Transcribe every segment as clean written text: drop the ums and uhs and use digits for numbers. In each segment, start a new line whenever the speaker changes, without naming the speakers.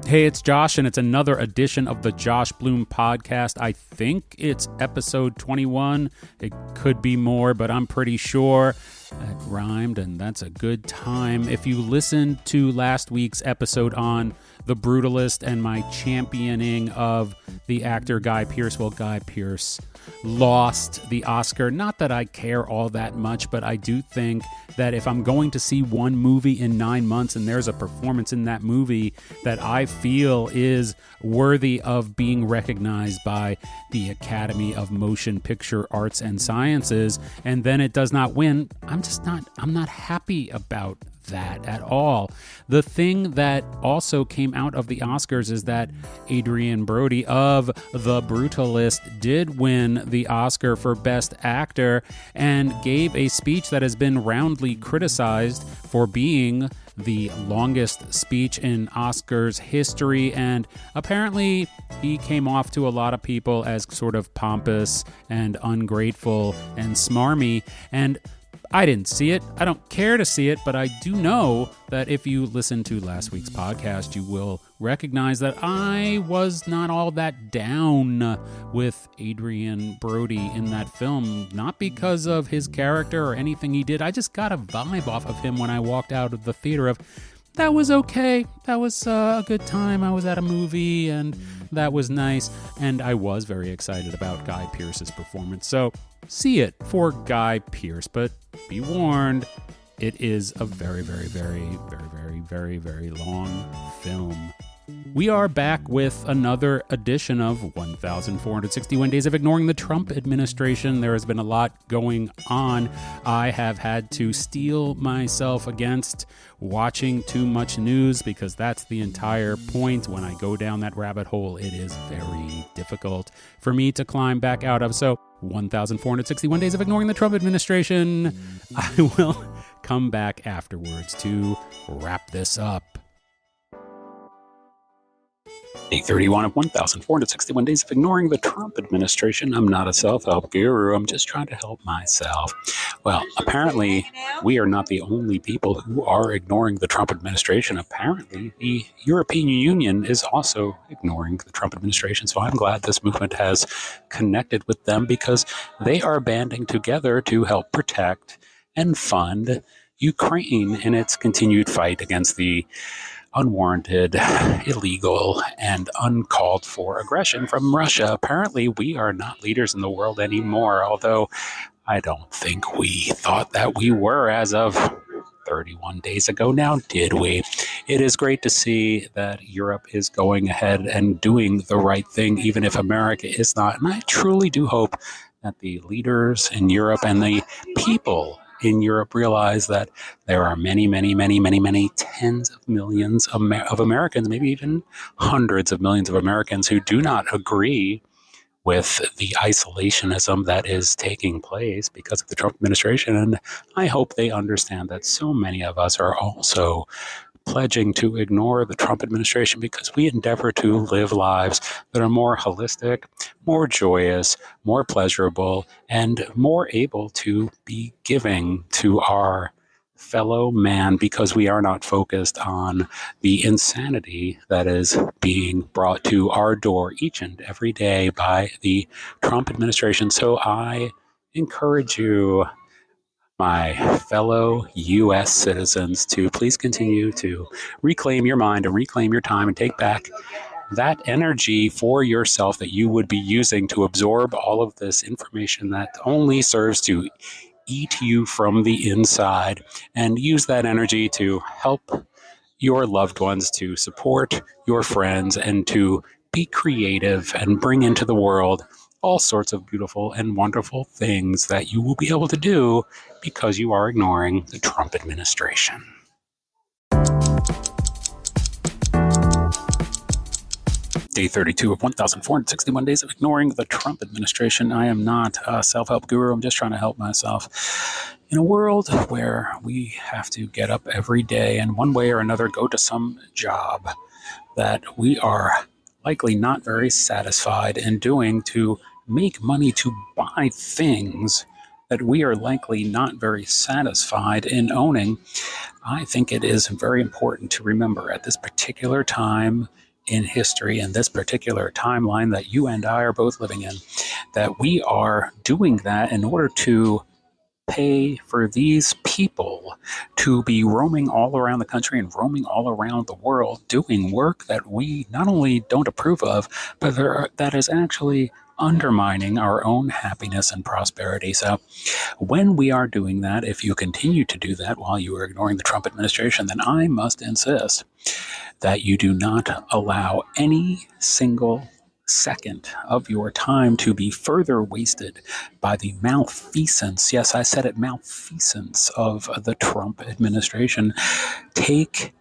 Hey, it's Josh, and it's another edition of the Josh Bloom Podcast. I think it's episode 21. It could be more, but I'm pretty sure. That rhymed, and that's a good time. If you listened to last week's episode on The Brutalist and my championing of the actor Guy Pearce, well, Guy Pearce lost the Oscar. Not that I care all that much, but I do think that if I'm going to see one movie in 9 months and there's a performance in that movie that I feel is worthy of being recognized by the Academy of Motion Picture Arts and Sciences, and then it does not win, I'm not happy about that at all. The thing that also came out of the Oscars is that Adrien Brody of The Brutalist did win the Oscar for Best Actor and gave a speech that has been roundly criticized for being the longest speech in Oscars history, and apparently he came off to a lot of people as sort of pompous and ungrateful and smarmy, and I didn't see it. I don't care to see it, but I do know that if you listen to last week's podcast, you will recognize that I was not all that down with Adrien Brody in that film, not because of his character or anything he did. I just got a vibe off of him when I walked out of the theater of, that was okay. That was a good time. I was at a movie, and that was nice. And I was very excited about Guy Pearce's performance. So see it for Guy Pearce, but be warned, it is a very, very, very, very, very, very, very long film. We are back with another edition of 1,461 Days of Ignoring the Trump Administration. There has been a lot going on. I have had to steel myself against watching too much news because that's the entire point. When I go down that rabbit hole, it is very difficult for me to climb back out of. So 1,461 Days of Ignoring the Trump Administration. I will come back afterwards to wrap this up. Day 31 of 1,461 Days of Ignoring the Trump Administration. I'm not a self-help guru. I'm just trying to help myself. Well, apparently, we are not the only people who are ignoring the Trump administration. Apparently, the European Union is also ignoring the Trump administration. So I'm glad this movement has connected with them because they are banding together to help protect and fund Ukraine in its continued fight against the unwarranted, illegal, and uncalled for aggression from Russia. Apparently, we are not leaders in the world anymore, although I don't think we thought that we were as of 31 days ago now, did we? It is great to see that Europe is going ahead and doing the right thing, even if America is not. And I truly do hope that the leaders in Europe and the people in Europe realize that there are many, many, many, many, many tens of millions of Americans, maybe even hundreds of millions of Americans who do not agree with the isolationism that is taking place because of the Trump administration. And I hope they understand that so many of us are also pledging to ignore the Trump administration because we endeavor to live lives that are more holistic, more joyous, more pleasurable, and more able to be giving to our fellow man because we are not focused on the insanity that is being brought to our door each and every day by the Trump administration. So I encourage you, my fellow U.S. citizens, to please continue to reclaim your mind and reclaim your time and take back that energy for yourself that you would be using to absorb all of this information that only serves to eat you from the inside, and use that energy to help your loved ones, to support your friends, and to be creative and bring into the world all sorts of beautiful and wonderful things that you will be able to do because you are ignoring the Trump administration. Day 32 of 1,461 Days of Ignoring the Trump Administration. I am not a self-help guru. I'm just trying to help myself. In a world where we have to get up every day and one way or another go to some job that we are likely not very satisfied in doing to make money to buy things that we are likely not very satisfied in owning, I think it is very important to remember at this particular time in history, in this particular timeline that you and I are both living in, that we are doing that in order to pay for these people to be roaming all around the country and roaming all around the world doing work that we not only don't approve of, but that is actually undermining our own happiness and prosperity. So when we are doing that, if you continue to do that while you are ignoring the Trump administration, then I must insist that you do not allow any single second of your time to be further wasted by the malfeasance, yes, I said it, malfeasance of the Trump administration. Take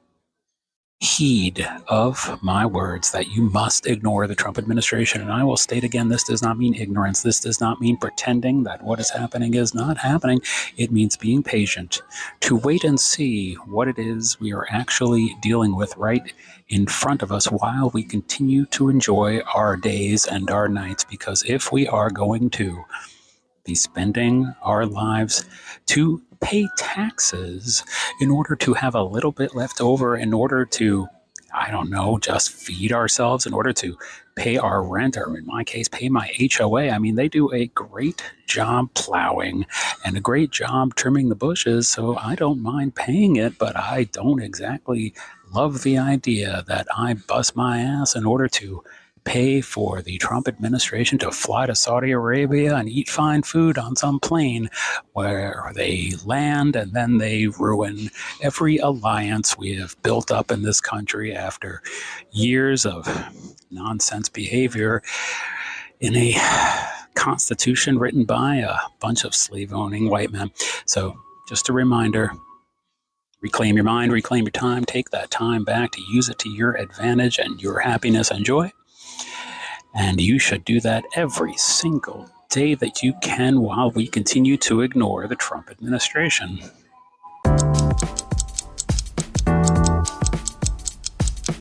heed of my words that you must ignore the Trump administration. And I will state again, this does not mean ignorance. This does not mean pretending that what is happening is not happening. It means being patient to wait and see what it is we are actually dealing with right in front of us while we continue to enjoy our days and our nights. Because if we are going to be spending our lives to pay taxes in order to have a little bit left over, in order to, I don't know, just feed ourselves, in order to pay our rent, or in my case, pay my HOA. I mean, they do a great job plowing and a great job trimming the bushes, so I don't mind paying it, but I don't exactly love the idea that I bust my ass in order to pay for the Trump administration to fly to Saudi Arabia and eat fine food on some plane where they land and then they ruin every alliance we have built up in this country after years of nonsense behavior in a constitution written by a bunch of slave-owning white men. So just a reminder, reclaim your mind, reclaim your time, take that time back to use it to your advantage and your happiness and joy. And you should do that every single day that you can while we continue to ignore the Trump administration.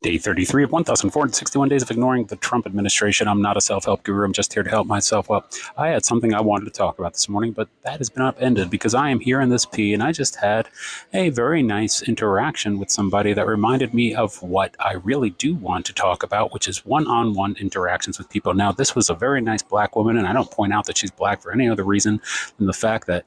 Day 33 of 1,461 days of ignoring the Trump administration. I'm not a self-help guru. I'm just here to help myself. Well, I had something I wanted to talk about this morning, but that has been upended because I am here in this P, and I just had a very nice interaction with somebody that reminded me of what I really do want to talk about, which is one-on-one interactions with people. Now, this was a very nice black woman, and I don't point out that she's black for any other reason than the fact that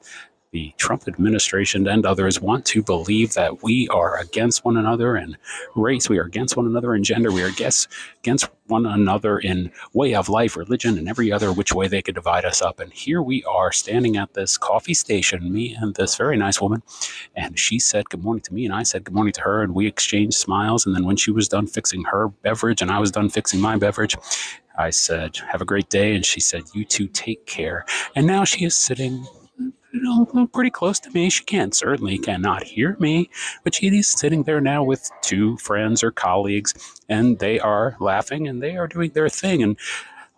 the Trump administration and others want to believe that we are against one another in race, we are against one another in gender, we are against one another in way of life, religion, and every other which way they could divide us up. And here we are standing at this coffee station, me and this very nice woman, and she said good morning to me, and I said good morning to her, and we exchanged smiles. And then when she was done fixing her beverage and I was done fixing my beverage, I said, have a great day. And she said, you too, take care. And now she is sitting pretty close to me. She certainly cannot hear me, but she is sitting there now with two friends or colleagues, and they are laughing and they are doing their thing. And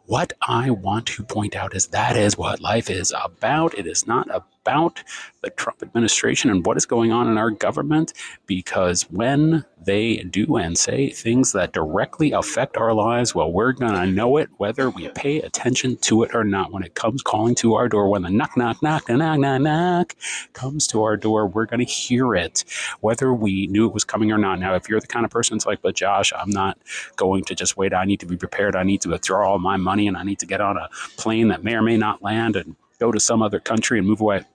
what I want to point out is that is what life is about. It is not about the Trump administration and what is going on in our government, because when they do and say things that directly affect our lives, well, we're going to know it whether we pay attention to it or not. When it comes calling to our door, when the knock, knock, knock, knock, knock, knock comes to our door, we're going to hear it, whether we knew it was coming or not. Now, if you're the kind of person that's like, but Josh, I'm not going to just wait. I need to be prepared. I need to withdraw all my money and I need to get on a plane that may or may not land and go to some other country and move away,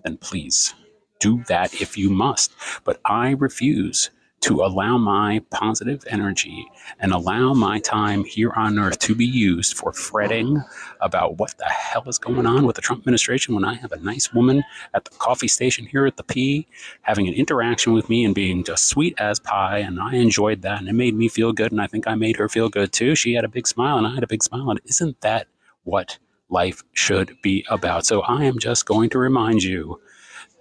then please do that if you must. But I refuse to allow my positive energy and allow my time here on earth to be used for fretting about what the hell is going on with the Trump administration when I have a nice woman at the coffee station here at the P having an interaction with me and being just sweet as pie. And I enjoyed that and it made me feel good. And I think I made her feel good too. She had a big smile and I had a big smile. And isn't that what life should be about? So I am just going to remind you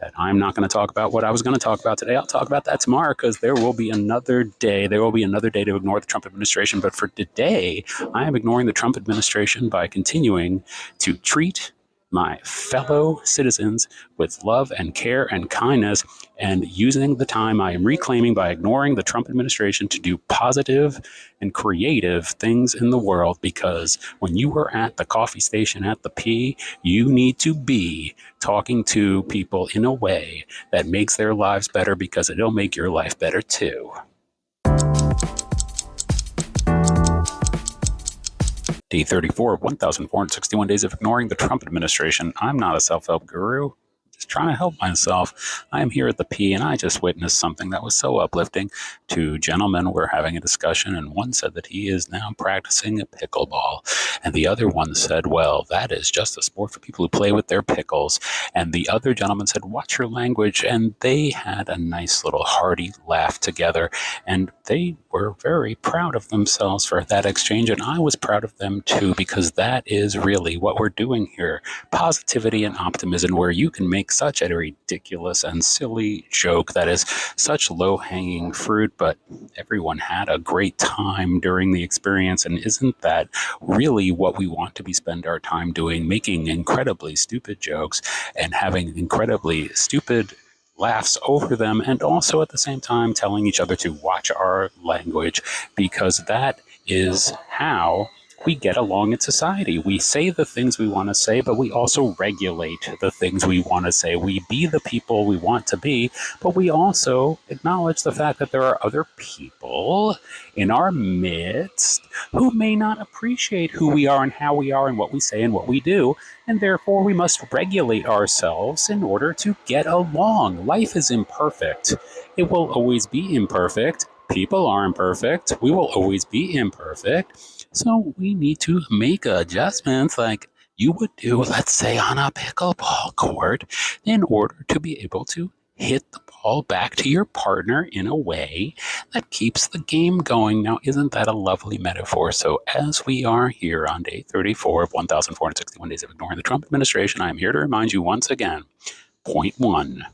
that I'm not going to talk about what I was going to talk about today. I'll talk about that tomorrow because there will be another day. There will be another day to ignore the Trump administration. But for today, I am ignoring the Trump administration by continuing to treat my fellow citizens with love and care and kindness, and using the time I am reclaiming by ignoring the Trump administration to do positive and creative things in the world. Because when you are at the coffee station at the P, you need to be talking to people in a way that makes their lives better, because it'll make your life better too. Day 34 of 1,461 Days of Ignoring the Trump Administration. I'm not a self-help guru. Just trying to help myself. I am here at the P, and I just witnessed something that was so uplifting. Two gentlemen were having a discussion, and one said that he is now practicing pickleball, and the other one said, well, that is just a sport for people who play with their pickles. And the other gentleman said, watch your language, and they had a nice little hearty laugh together, and they were very proud of themselves for that exchange, and I was proud of them too, because that is really what we're doing here. Positivity and optimism, where you can make such a ridiculous and silly joke that is such low-hanging fruit, but everyone had a great time during the experience. And isn't that really what we want to spend our time doing, making incredibly stupid jokes and having incredibly stupid laughs over them, and also at the same time telling each other to watch our language, because that is how we get along in society. We say the things we want to say, but we also regulate the things we want to say. We be the people we want to be, but we also acknowledge the fact that there are other people in our midst who may not appreciate who we are and how we are and what we say and what we do, and therefore we must regulate ourselves in order to get along. Life is imperfect. It will always be imperfect. People are imperfect. We will always be imperfect. So we need to make adjustments like you would do, let's say, on a pickleball court, in order to be able to hit the ball back to your partner in a way that keeps the game going. Now, isn't that a lovely metaphor? So as we are here on day 34 of 1,461 Days of Ignoring the Trump Administration, I am here to remind you once again, point one,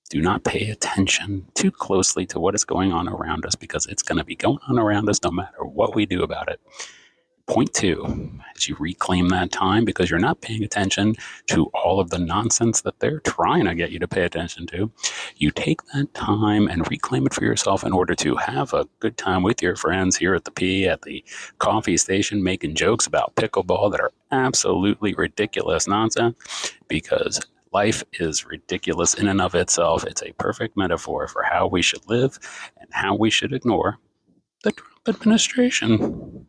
do not pay attention too closely to what is going on around us, because it's going to be going on around us no matter what we do about it. Point two, as you reclaim that time, because you're not paying attention to all of the nonsense that they're trying to get you to pay attention to, you take that time and reclaim it for yourself in order to have a good time with your friends here at the P, at the coffee station, making jokes about pickleball that are absolutely ridiculous nonsense, because life is ridiculous in and of itself. It's a perfect metaphor for how we should live and how we should ignore the Trump administration.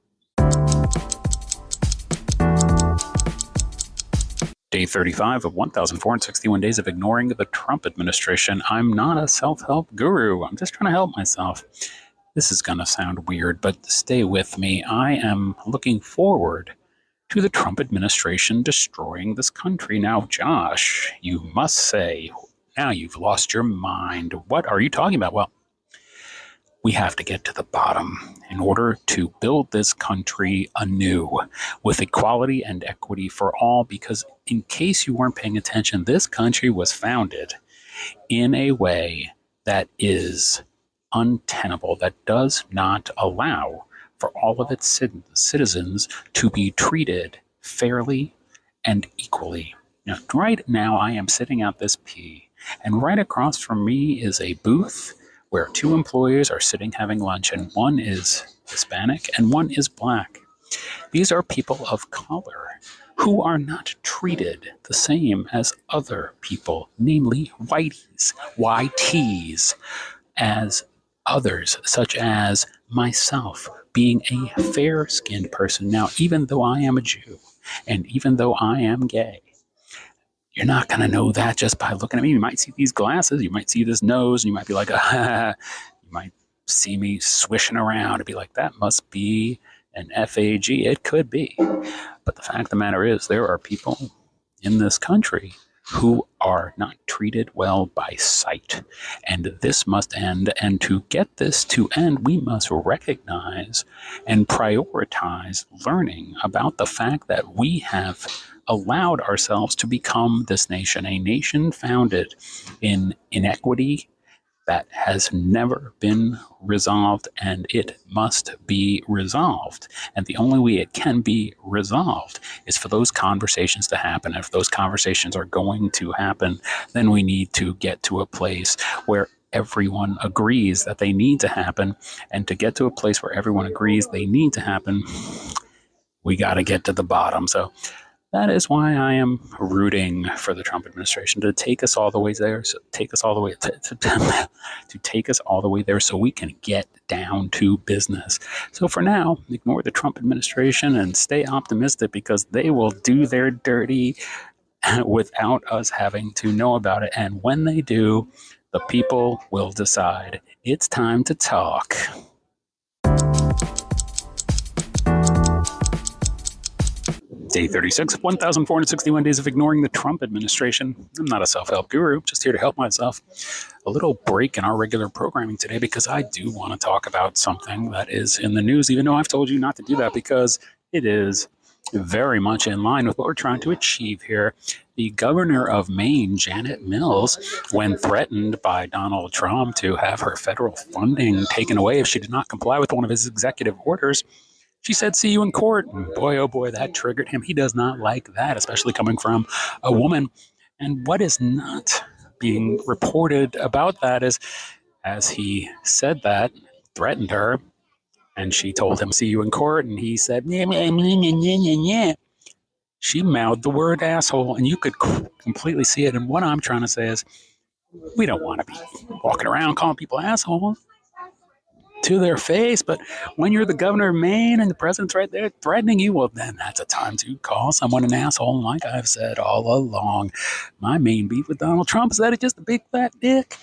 Day 35 of 1,461 Days of Ignoring the Trump Administration. I'm not a self-help guru. I'm just trying to help myself. This is going to sound weird, but stay with me. I am looking forward to the Trump administration destroying this country. Now, Josh, you must say, now you've lost your mind. What are you talking about? Well, we have to get to the bottom in order to build this country anew with equality and equity for all, because in case you weren't paying attention, this country was founded in a way that is untenable, that does not allow for all of its citizens to be treated fairly and equally. Now, right now, I am sitting at this P, and right across from me is a booth where two employees are sitting having lunch, and one is Hispanic and one is Black. These are people of color who are not treated the same as other people, namely whiteys, YTs, as others, such as myself, being a fair-skinned person. Now, even though I am a Jew, and even though I am gay, you're not going to know that just by looking at me. You might see these glasses, you might see this nose, and you might be like, you might see me swishing around and be like, that must be an FAG. It could be. But the fact of the matter is, there are people in this country who are not treated well by sight. And this must end. And to get this to end, we must recognize and prioritize learning about the fact that we have allowed ourselves to become this nation, a nation founded in inequity that has never been resolved, and it must be resolved. And the only way it can be resolved is for those conversations to happen. If those conversations are going to happen, then we need to get to a place where everyone agrees that they need to happen. And to get to a place where everyone agrees they need to happen, we got to get to the bottom. So That is why I am rooting for the Trump administration to take us all the way there, take us all the way to take us all the way there, so we can get down to business. So for now, ignore the Trump administration and stay optimistic, because they will do their dirty without us having to know about it. And when they do, the people will decide. It's time to talk. Day 36 of 1,461 days of ignoring the Trump administration. I'm not a self-help guru, just here to help myself. A little break in our regular programming today, because I do want to talk about something that is in the news, even though I've told you not to do that, because it is very much in line with what we're trying to achieve here. The governor of Maine, Janet Mills, when threatened by Donald Trump to have her federal funding taken away if she did not comply with one of his executive orders, she said, "See you in court." And boy, oh boy, that triggered him. He does not like that, especially coming from a woman. And what is not being reported about that is, as he said that, threatened her, and she told him, "See you in court," and he said, "Yeah, yeah, yeah, yeah, yeah." She mouthed the word asshole, and you could completely see it. And what I'm trying to say is, we don't want to be walking around calling people assholes to their face, but when you're the governor of Maine and the president's right there threatening you, well, then that's a time to call someone an asshole. And like I've said all along, my main beef with Donald Trump is that he's just a big fat dick.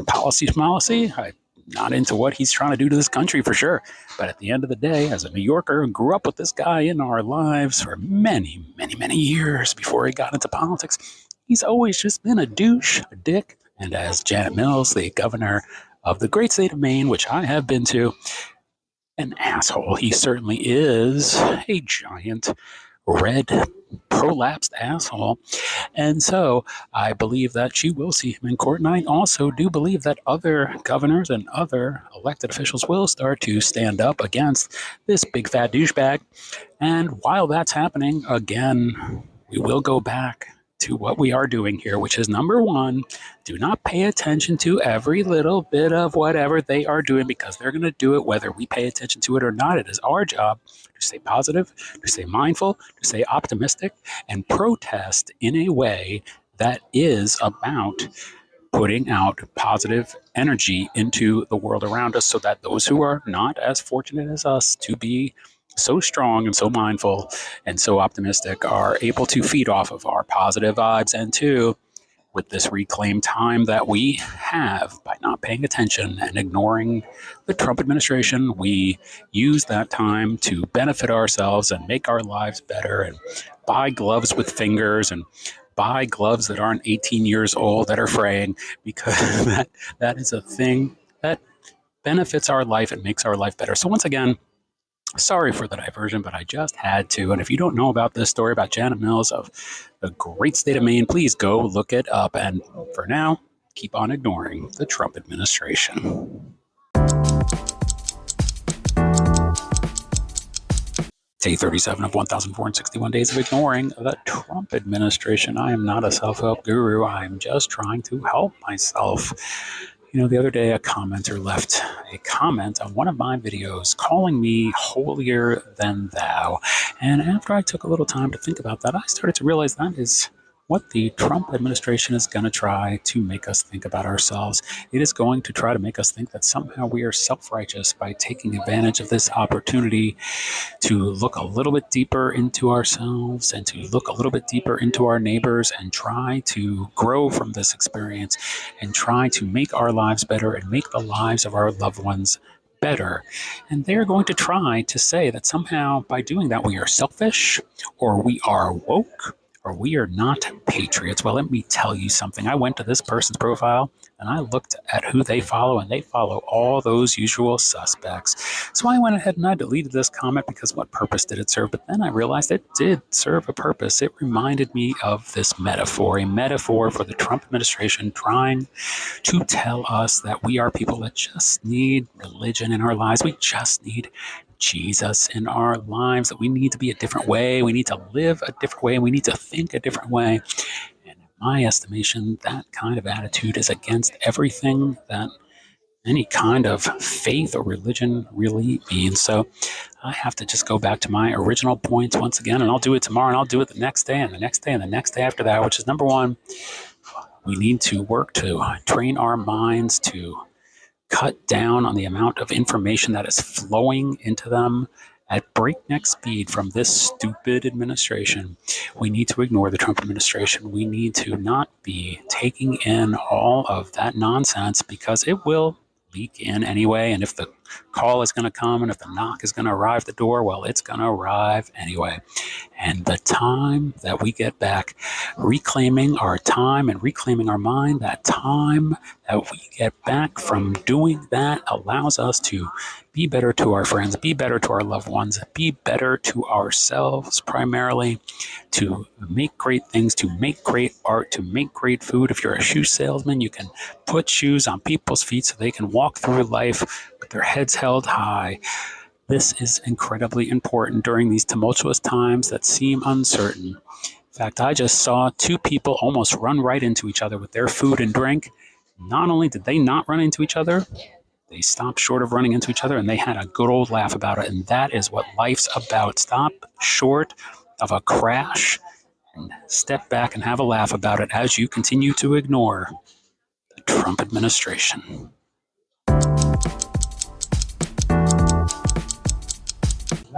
Policy's policy. I'm not into what he's trying to do to this country for sure. But at the end of the day, as a New Yorker who grew up with this guy in our lives for many, many, many years before he got into politics, he's always just been a douche, a dick. And as Janet Mills, the governor of the great state of Maine, which I have been to, an asshole. He certainly is a giant red prolapsed asshole. And so I believe that she will see him in court. And I also do believe that other governors and other elected officials will start to stand up against this big fat douchebag. And while that's happening, again, we will go back to what we are doing here, which is number one, do not pay attention to every little bit of whatever they are doing, because they're going to do it whether we pay attention to it or not. It is our job to stay positive, to stay mindful, to stay optimistic, and protest in a way that is about putting out positive energy into the world around us, so that those who are not as fortunate as us to be so strong and so mindful and so optimistic are able to feed off of our positive vibes. And two, with this reclaimed time that we have by not paying attention and ignoring the Trump administration, we use that time to benefit ourselves and make our lives better, and buy gloves with fingers and buy gloves that aren't 18 years old that are fraying, because that is a thing that benefits our life and makes our life better. So once again, sorry for the diversion, but I just had to. And if you don't know about this story about Janet Mills of the great state of Maine, please go look it up. And for now, keep on ignoring the Trump administration. Day 37 of 1,461 days of ignoring the Trump administration. I am not a self-help guru. I'm just trying to help myself. You know, the other day a commenter left a comment on one of my videos calling me holier than thou. And after I took a little time to think about that, I started to realize that is what the Trump administration is going to try to make us think about ourselves. It is going to try to make us think that somehow we are self-righteous by taking advantage of this opportunity to look a little bit deeper into ourselves and to look a little bit deeper into our neighbors and try to grow from this experience and try to make our lives better and make the lives of our loved ones better. And they're going to try to say that somehow by doing that we are selfish, or we are woke, or we are not patriots. Well, let me tell you something. I went to this person's profile and I looked at who they follow, and they follow all those usual suspects. So I went ahead and I deleted this comment, because what purpose did it serve? But then I realized it did serve a purpose. It reminded me of this metaphor, a metaphor for the Trump administration trying to tell us that we are people that just need religion in our lives. We just need Jesus in our lives, that we need to be a different way, we need to live a different way, we need to think a different way. And in my estimation, that kind of attitude is against everything that any kind of faith or religion really means. So I have to just go back to my original points once again, and I'll do it tomorrow, and I'll do it the next day, and the next day, and the next day after that, which is number one, we need to work to train our minds to cut down on the amount of information that is flowing into them at breakneck speed from this stupid administration. We need to ignore the Trump administration. We need to not be taking in all of that nonsense because it will leak in anyway. And if the call is going to come and if the knock is going to arrive at the door, well, it's going to arrive anyway. And the time that we get back, reclaiming our time and reclaiming our mind, that time that we get back from doing that allows us to be better to our friends, be better to our loved ones, be better to ourselves primarily, to make great things, to make great art, to make great food. If you're a shoe salesman, you can put shoes on people's feet so they can walk through life with their heads held high. This is incredibly important during these tumultuous times that seem uncertain. In fact, I just saw two people almost run right into each other with their food and drink. Not only did they not run into each other, they stopped short of running into each other and they had a good old laugh about it. And that is what life's about. Stop short of a crash and step back and have a laugh about it as you continue to ignore the Trump administration.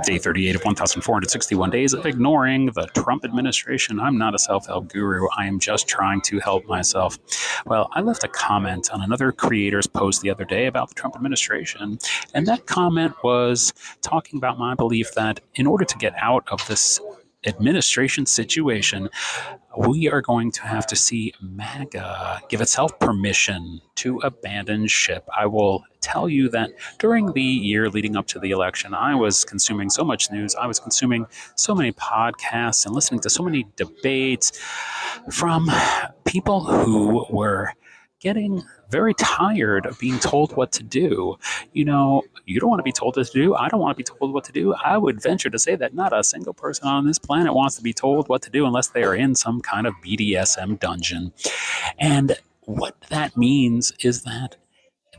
Day 38 of 1,461 days of ignoring the Trump administration. I'm not a self-help guru. I am just trying to help myself. Well, I left a comment on another creator's post the other day about the Trump administration, and that comment was talking about my belief that in order to get out of this administration situation, we are going to have to see MAGA give itself permission to abandon ship. I will tell you that during the year leading up to the election, I was consuming so much news. I was consuming so many podcasts and listening to so many debates from people who were getting very tired of being told what to do. You know, you don't want to be told what to do. I don't want to be told what to do. I would venture to say that not a single person on this planet wants to be told what to do unless they are in some kind of BDSM dungeon. And what that means is that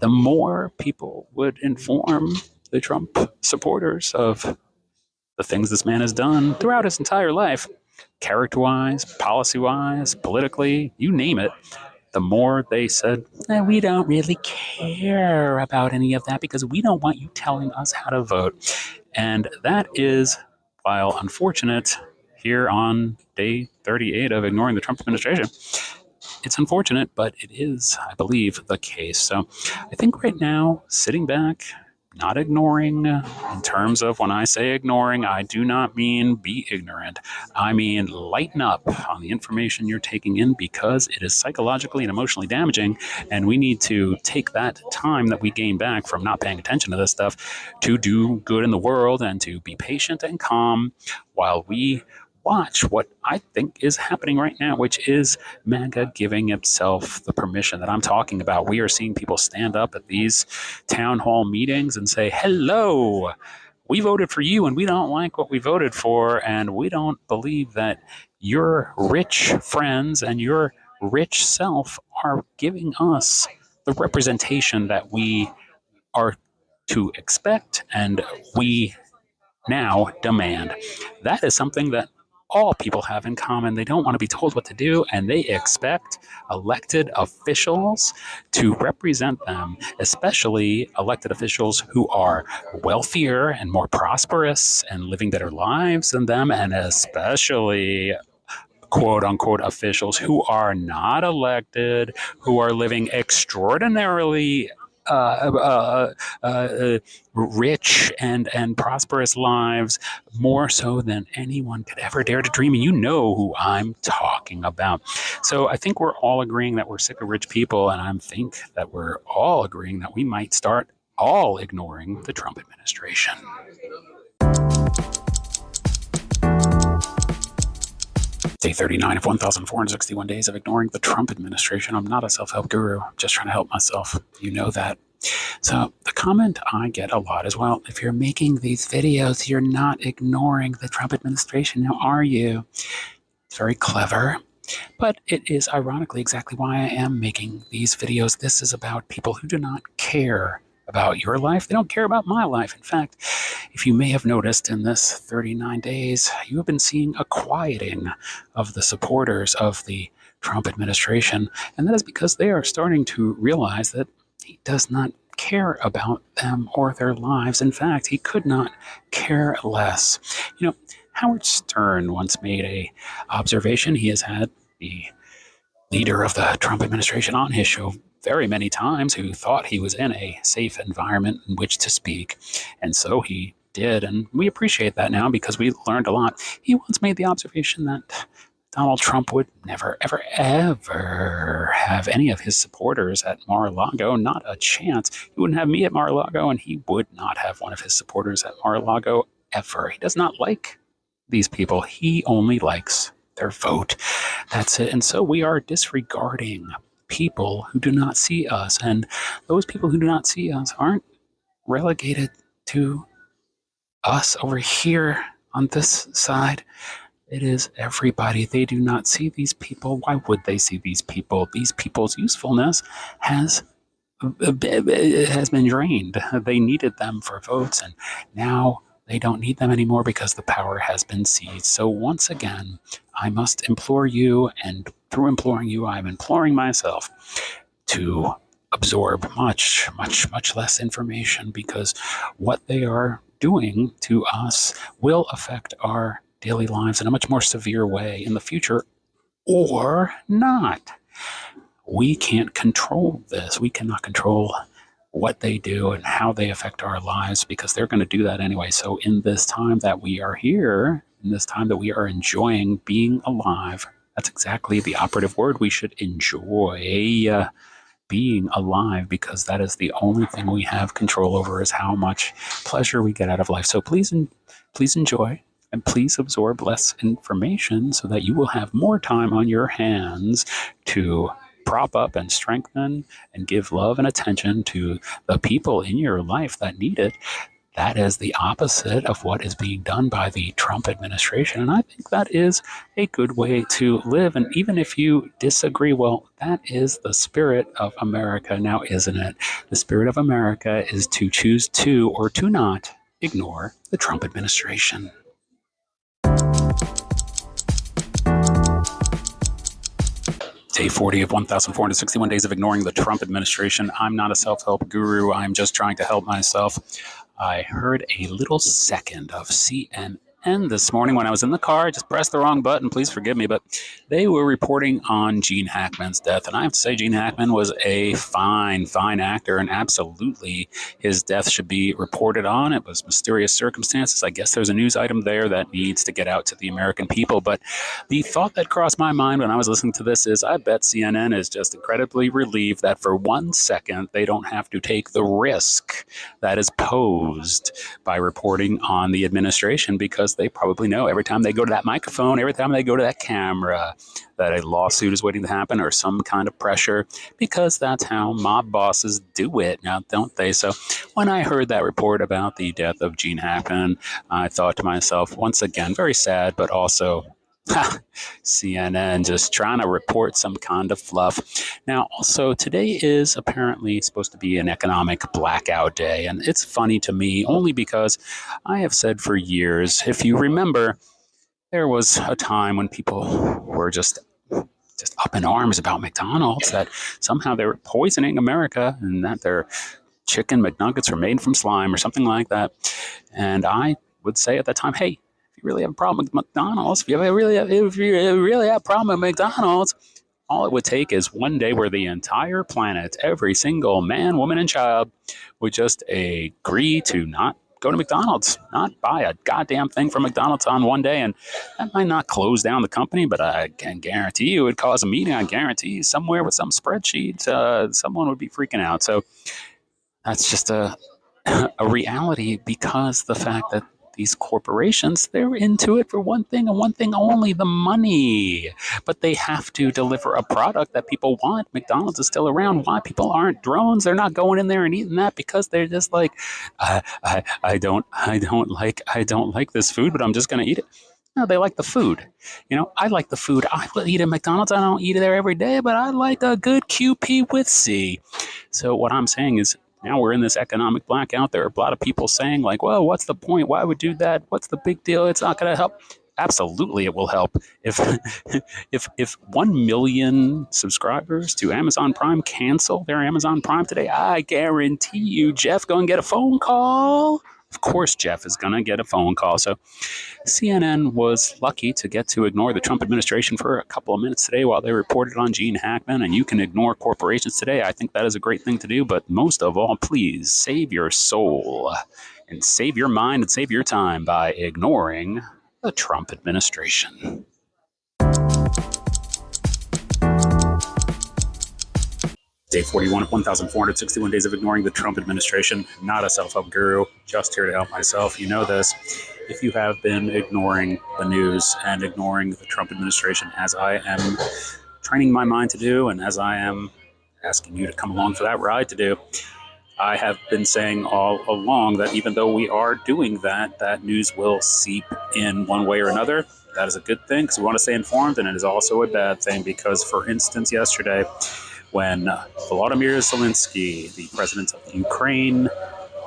the more people would inform the Trump supporters of the things this man has done throughout his entire life, character-wise, policy-wise, politically, you name it, the more they said, we don't really care about any of that because we don't want you telling us how to vote. And that is, while unfortunate, here on day 38 of ignoring the Trump administration, it's unfortunate, but it is, I believe, the case. So I think right now, sitting back, not ignoring, in terms of when I say ignoring, I do not mean be ignorant. I mean lighten up on the information you're taking in because it is psychologically and emotionally damaging, and we need to take that time that we gain back from not paying attention to this stuff to do good in the world and to be patient and calm while we watch what I think is happening right now, which is MAGA giving itself the permission that I'm talking about. We are seeing people stand up at these town hall meetings and say, hello, we voted for you and we don't like what we voted for, and we don't believe that your rich friends and your rich self are giving us the representation that we are to expect and we now demand. That is something that all people have in common. They don't want to be told what to do, and they expect elected officials to represent them, especially elected officials who are wealthier and more prosperous and living better lives than them, and especially quote unquote officials who are not elected, who are living extraordinarily rich and prosperous lives, more so than anyone could ever dare to dream. And you know who I'm talking about. So I think we're all agreeing that we're sick of rich people, and I think that we're all agreeing that we might start all ignoring the Trump administration. Day 39 of 1,461 days of ignoring the Trump administration. I'm not a self-help guru. I'm just trying to help myself. You know that. So the comment I get a lot is, well, if you're making these videos, you're not ignoring the Trump administration. Now, are you? It's very clever. But it is ironically exactly why I am making these videos. This is about people who do not care about your life. They don't care about my life. In fact, if you may have noticed in this 39 days, you have been seeing a quieting of the supporters of the Trump administration. And that is because they are starting to realize that he does not care about them or their lives. In fact, he could not care less. You know, Howard Stern once made a observation. He has had the leader of the Trump administration on his show very many times who thought he was in a safe environment in which to speak. And so he did. And we appreciate that now because we learned a lot. He once made the observation that Donald Trump would never, ever, ever have any of his supporters at Mar-a-Lago. Not a chance. He wouldn't have me at Mar-a-Lago, and he would not have one of his supporters at Mar-a-Lago ever. He does not like these people. He only likes their vote. That's it. And so we are disregarding people who do not see us. And those people who do not see us aren't relegated to us over here on this side. It is everybody. They do not see these people. Why would they see these people? These people's usefulness has been drained. They needed them for votes, and now they don't need them anymore because the power has been seized. So once again, I must implore you, and through imploring you, I'm imploring myself to absorb much, much, much less information, because what they are doing to us will affect our daily lives in a much more severe way in the future, or not. We can't control this. We cannot control what they do and how they affect our lives, because they're going to do that anyway. So in this time that we are here, in this time that we are enjoying being alive, that's exactly the operative word. We should enjoy being alive, because that is the only thing we have control over, is how much pleasure we get out of life. So please enjoy, and please absorb less information so that you will have more time on your hands to prop up and strengthen and give love and attention to the people in your life that need it. That is the opposite of what is being done by the Trump administration. And I think that is a good way to live. And even if you disagree, well, that is the spirit of America now, isn't it? The spirit of America is to choose to or to not ignore the Trump administration. Day 40 of 1,461 days of ignoring the Trump administration. I'm not a self-help guru. I'm just trying to help myself. I heard a little second of CNN this morning when I was in the car. I just pressed the wrong button. Please forgive me, but they were reporting on Gene Hackman's death. And I have to say, Gene Hackman was a fine, fine actor, and absolutely his death should be reported on. It was mysterious circumstances. I guess there's a news item there that needs to get out to the American people. But the thought that crossed my mind when I was listening to this is, I bet CNN is just incredibly relieved that for 1 second they don't have to take the risk that is posed by reporting on the administration, because they probably know every time they go to that microphone, every time they go to that camera, that a lawsuit is waiting to happen or some kind of pressure, because that's how mob bosses do it now, don't they? So when I heard that report about the death of Gene Hackman, I thought to myself, once again, very sad, but also CNN just trying to report some kind of fluff. Now, also, today is apparently supposed to be an economic blackout day. And it's funny to me only because I have said for years, if you remember, there was a time when people were just up in arms about McDonald's, that somehow they were poisoning America and that their chicken McNuggets were made from slime or something like that. And I would say at that time, hey, if you really have a problem with McDonald's, if you really have a problem with McDonald's, all it would take is one day where the entire planet, every single man, woman, and child would just agree to not go to McDonald's, not buy a goddamn thing from McDonald's on one day. And that might not close down the company, but I can guarantee you it would cause a meeting. I guarantee somewhere with some spreadsheet, someone would be freaking out. So that's just a reality, because the fact that these corporations, they're into it for one thing and one thing only, the money. But they have to deliver a product that people want. McDonald's is still around. Why? People aren't drones. They're not going in there and eating that because they're just like, I don't like this food, but I'm just going to eat it. No, they like the food. I like the food. I eat at McDonald's. I don't eat there every day, but I like a good QP with C. So what I'm saying is now we're in this economic blackout. There are a lot of people saying like, well, what's the point? Why would do that? What's the big deal? It's not going to help. Absolutely, it will help. If if 1 million subscribers to Amazon Prime cancel their Amazon Prime today, I guarantee you, Jeff going to get a phone call. Of course, Jeff is going to get a phone call. So CNN was lucky to get to ignore the Trump administration for a couple of minutes today while they reported on Gene Hackman. And you can ignore corporations today. I think that is a great thing to do. But most of all, please save your soul and save your mind and save your time by ignoring the Trump administration. Day 41 of 1,461 days of ignoring the Trump administration. Not a self-help guru, just here to help myself. You know this. If you have been ignoring the news and ignoring the Trump administration, as I am training my mind to do, and as I am asking you to come along for that ride to do, I have been saying all along that even though we are doing that, that news will seep in one way or another. That is a good thing because we want to stay informed, and it is also a bad thing because, for instance, yesterday, when Volodymyr Zelensky, the president of Ukraine,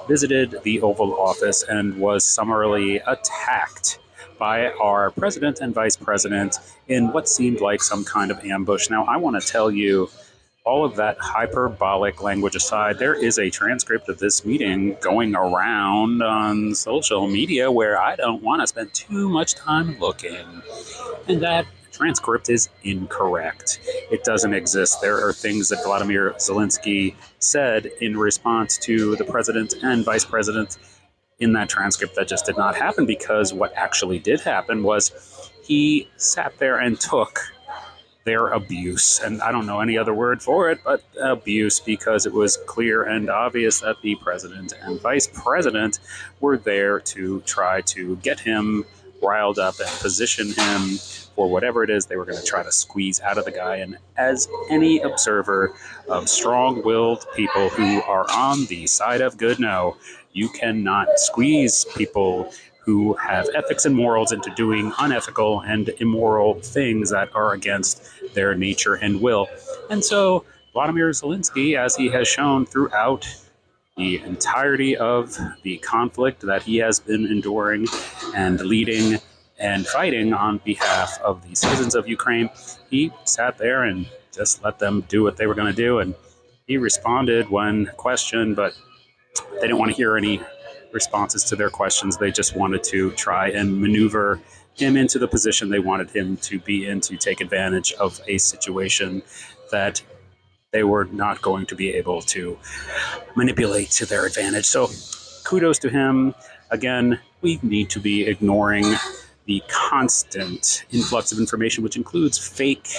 visited the Oval Office and was summarily attacked by our president and vice president in what seemed like some kind of ambush. Now, I want to tell you, all of that hyperbolic language aside, there is a transcript of this meeting going around on social media where I don't want to spend too much time looking. And that transcript is incorrect. It doesn't exist. There are things that Vladimir Zelensky said in response to the president and vice president in that transcript that just did not happen, because what actually did happen was he sat there and took their abuse. And I don't know any other word for it, but abuse, because it was clear and obvious that the president and vice president were there to try to get him riled up and position him for whatever it is they were going to try to squeeze out of the guy. And as any observer of strong-willed people who are on the side of good know, you cannot squeeze people who have ethics and morals into doing unethical and immoral things that are against their nature and will. And so Vladimir Zelensky, as he has shown throughout the entirety of the conflict that he has been enduring and leading and fighting on behalf of the citizens of Ukraine, he sat there and just let them do what they were going to do. And he responded when questioned, but they didn't want to hear any responses to their questions. They just wanted to try and maneuver him into the position they wanted him to be in, to take advantage of a situation that they were not going to be able to manipulate to their advantage. So kudos to him. Again, we need to be ignoring the constant influx of information, which includes fake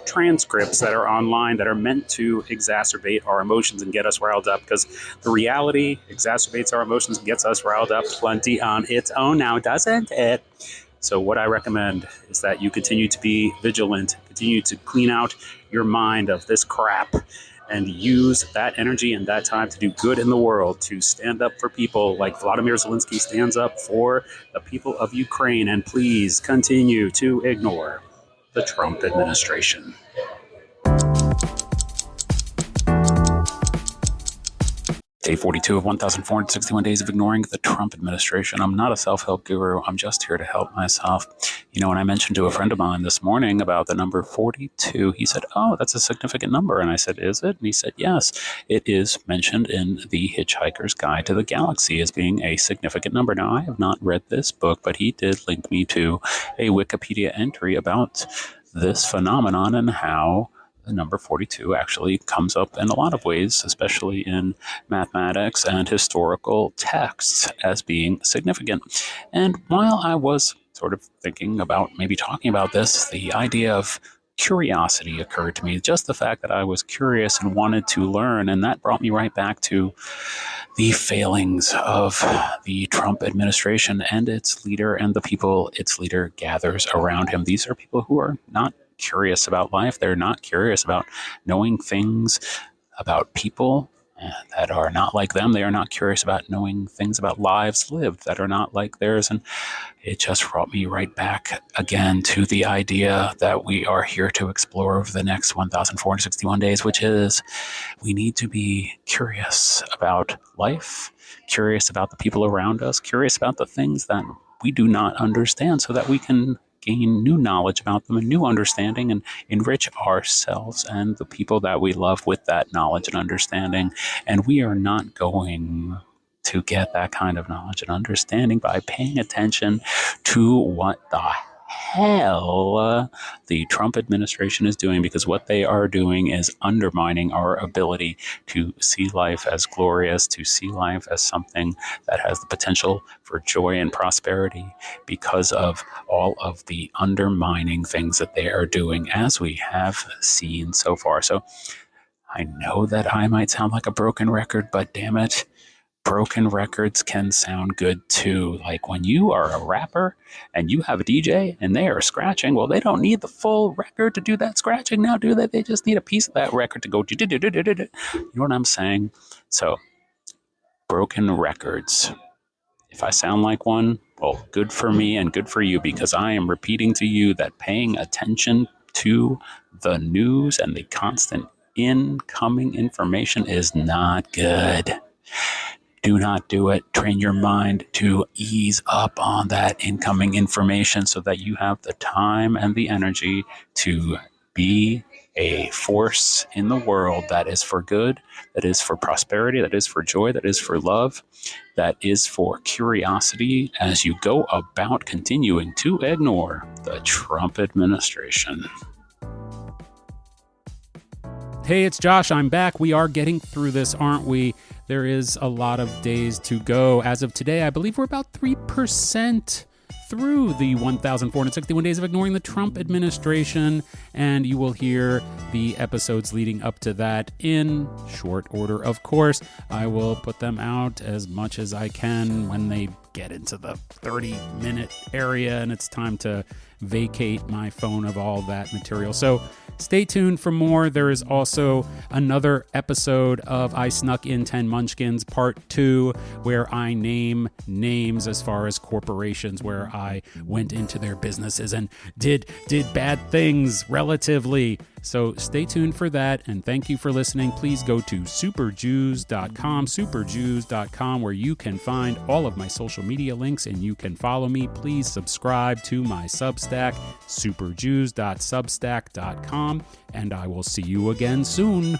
transcripts that are online that are meant to exacerbate our emotions and get us riled up, because the reality exacerbates our emotions and gets us riled up plenty on its own now, doesn't it? So what I recommend is that you continue to be vigilant, continue to clean out your mind of this crap, and use that energy and that time to do good in the world, to stand up for people like Vladimir Zelensky stands up for the people of Ukraine. And please continue to ignore the Trump administration. Day 42 of 1,461 days of ignoring the Trump administration. I'm not a self-help guru. I'm just here to help myself. When I mentioned to a friend of mine this morning about the number 42, he said, "Oh, that's a significant number." And I said, "Is it?" And he said, "Yes, it is mentioned in the Hitchhiker's Guide to the Galaxy as being a significant number." Now, I have not read this book, but he did link me to a Wikipedia entry about this phenomenon and how the number 42 actually comes up in a lot of ways, especially in mathematics and historical texts, as being significant. And while I was sort of thinking about maybe talking about this, the idea of curiosity occurred to me. Just the fact that I was curious and wanted to learn, and that brought me right back to the failings of the Trump administration and its leader and the people its leader gathers around him. These are people who are not curious about life. They're not curious about knowing things about people that are not like them. They are not curious about knowing things about lives lived that are not like theirs. And it just brought me right back again to the idea that we are here to explore over the next 1,461 days, which is we need to be curious about life, curious about the people around us, curious about the things that we do not understand so that we can gain new knowledge about them and new understanding and enrich ourselves and the people that we love with that knowledge and understanding. And we are not going to get that kind of knowledge and understanding by paying attention to what the hell the Trump administration is doing, because what they are doing is undermining our ability to see life as glorious, to see life as something that has the potential for joy and prosperity, because of all of the undermining things that they are doing, as we have seen so far. So I know that I might sound like a broken record, but damn it, broken records can sound good too. Like when you are a rapper and you have a DJ and they are scratching, well, they don't need the full record to do that scratching now, do they? They just need a piece of that record to go, you know what I'm saying? So, broken records. If I sound like one, well, good for me and good for you, because I am repeating to you that paying attention to the news and the constant incoming information is not good. Do not do it. Train your mind to ease up on that incoming information so that you have the time and the energy to be a force in the world that is for good, that is for prosperity, that is for joy, that is for love, that is for curiosity as you go about continuing to ignore the Trump administration. Hey, it's Josh. I'm back. We are getting through this, aren't we? There is a lot of days to go. As of today, I believe we're about 3% through the 1,461 days of ignoring the Trump administration, and you will hear the episodes leading up to that in short order, of course. I will put them out as much as I can when they get into the 30-minute area and it's time to vacate my phone of all that material. So stay tuned for more. There is also another episode of I Snuck in 10 Munchkins Part 2, where I name names as far as corporations, where I went into their businesses and did bad things relatively. So stay tuned for that, and thank you for listening. Please go to superjews.com, where you can find all of my social media links and you can follow me. Please subscribe to my Substack, superjews.substack.com, and I will see you again soon.